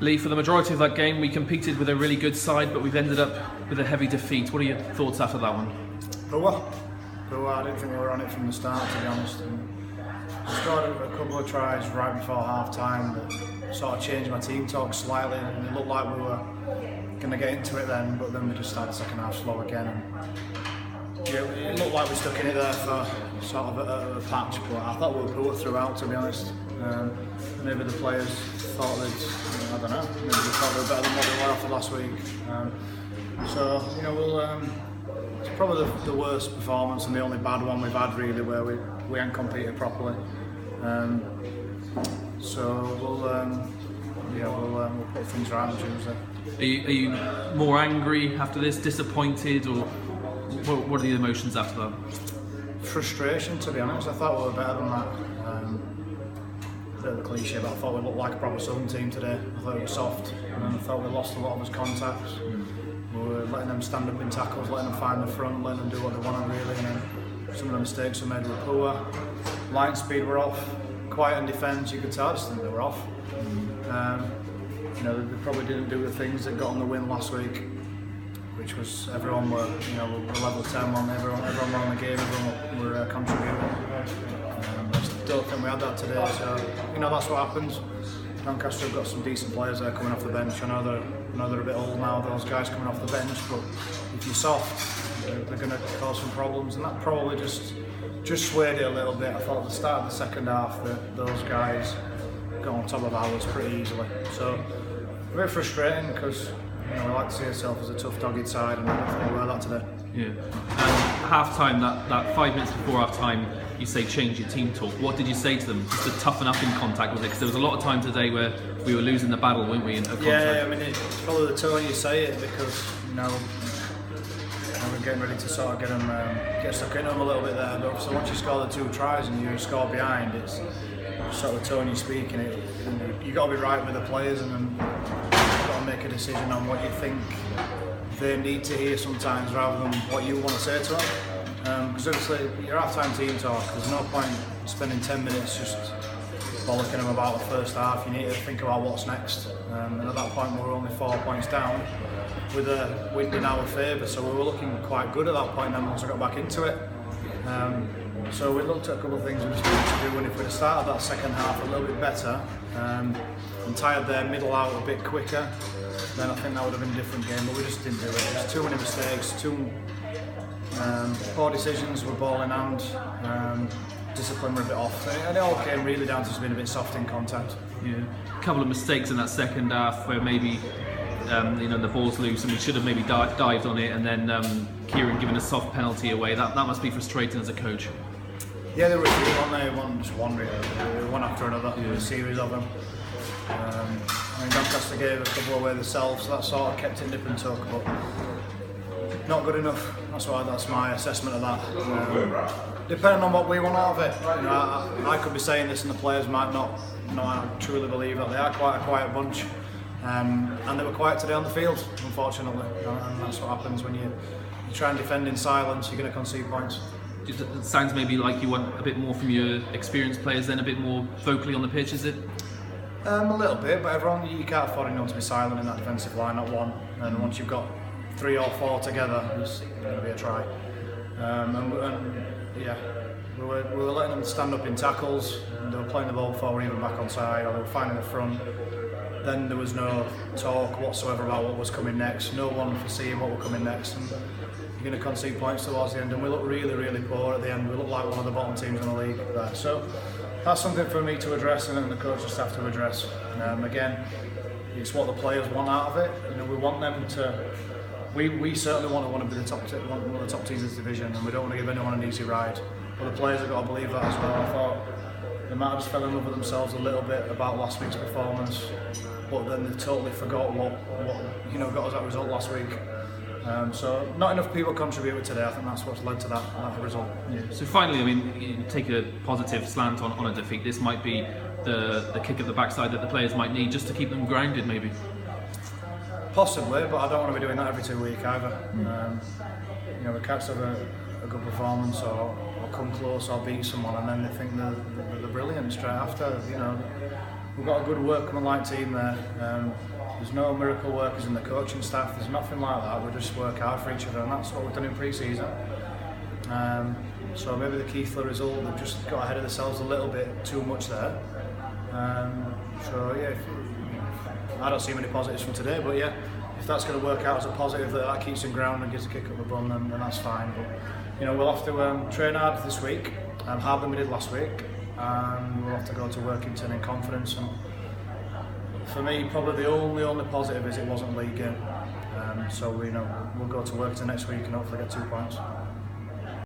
Lee, for the majority of that game, we competed with a really good side, but we've ended up with a heavy defeat. What are your thoughts after that one? Poor. I didn't think we were on it from the start, to be honest. I scored a couple of tries right before half-time that sort of changed my team talk slightly, and it looked like we were going to get into it then, but then we just started the second half slow again. And it looked like we stuck in it there for sort of a patch, but I thought we were poor throughout, to be honest. Maybe the players thought they'd, I don't know, maybe they thought they were better than what they were after last week. It's probably the worst performance and the only bad one we've had really, where we ain't competed properly. We'll put things right on Tuesday. Are you more angry after this, disappointed, or what are the emotions after that? Frustration, to be honest. I thought we were better than that. A bit of a cliche, but I thought we looked like a proper Southern team today. I thought we were soft, and then I thought we lost a lot of his contacts. We were letting them stand up in tackles, letting them find the front, letting them do what they wanted really, and then some of the mistakes we made were poor. Line speed were off, quiet in defence, you could tell, I just think they were off. They probably didn't do the things that got on the win last week, which was everyone were level 10 on, everyone were on the game, everyone were contributing. I just don't think we had that today, so that's what happens. Doncaster have got some decent players there coming off the bench. I know they're a bit old now, those guys coming off the bench, but if you're soft, they're going to cause some problems, and that probably just swayed it a little bit. I thought at the start of the second half that those guys got on top of ours pretty easily. So a bit frustrating because we like to see ourselves as a tough dogged side, and I don't think we were that today. Yeah. And half-time, that 5 minutes before half-time, you say change your team talk. What did you say to them? Just to toughen up in contact with it? Because there was a lot of time today where we were losing the battle, weren't we? Yeah, I mean, it's probably the tone you say it, because we're getting ready to sort of get stuck in them a little bit there. But so once you score the 2 tries and you score behind, it's sort of the tone you speak in it. You've got to be right with the players, and then you've got to make a decision on what you think they need to hear sometimes, rather than what you want to say to them. Because obviously, your half-time team talk, there's no point spending 10 minutes just bollocking them about the first half. You need to think about what's next. And at that point, we were only 4 points down with a wind in our favour, so we were looking quite good at that point then once I got back into it. So we looked at a couple of things we just needed to do, and if we'd have started that second half a little bit better and tired their middle out a bit quicker, then I think that would have been a different game, but we just didn't do it. There's too many mistakes, poor decisions with ball in hand, discipline were a bit off, and it all came really down to just being a bit soft in contact. Yeah, a couple of mistakes in that second half where maybe the ball's loose and we should have maybe dived on it, and then Kieran giving a soft penalty away. That must be frustrating as a coach. Yeah, they were a few, weren't they? One really, one after another, a series of them. Doncaster gave a couple away themselves, so that sort of kept it nip and tuck, but not good enough. That's my assessment of that. Depending on what we want out of it, I could be saying this and the players might not. I truly believe that they are quite a quiet bunch, and they were quiet today on the field, unfortunately. And that's what happens when you try and defend in silence. You're going to concede points. It sounds maybe like you want a bit more from your experienced players, then a bit more vocally on the pitch, is it? A little bit, but you can't afford anyone to be silent in that defensive line, not one. And once you've got 3 or 4 together, it's going to be a try. We were letting them stand up in tackles, and they were playing the ball before we were even back on side, or they were finding the front. Then there was no talk whatsoever about what was coming next, no one foreseeing what was coming next, and you're going to concede points towards the end, and we looked really, really poor at the end. We looked like one of the bottom teams in the league there. So that's something for me to address, and the coaching staff to address. Again, it's what the players want out of it. We want them to. We certainly want to be one of the top teams in this division, and we don't want to give anyone an easy ride. But the players have got to believe that as well. I thought they might have just fell in love with themselves a little bit about last week's performance, but then they totally forgot what got us that result last week. So not enough people contributed today. I think that's what's led to that result. Yeah. So finally, you take a positive slant on a defeat. This might be the kick at the backside that the players might need just to keep them grounded, maybe. Possibly, but I don't want to be doing that every 2 weeks either. The Cats have a good performance or come close or beat someone, and then they think they're brilliant straight after. we've got a good workmanlike team there. There's no miracle workers in the coaching staff. There's nothing like that. We just work hard for each other, and that's what we've done in pre-season. So maybe the key for the result, they've just got ahead of themselves a little bit too much there. So yeah, I don't see many positives from today, but yeah, if that's going to work out as a positive, that keeps them ground and gives a kick up the bum, then that's fine. But you know, we'll have to train hard this week, harder than we did last week, and we'll have to go to Workington in confidence. And for me, probably the only positive is it wasn't league game. So we'll go to Workington next week and hopefully get 2 points.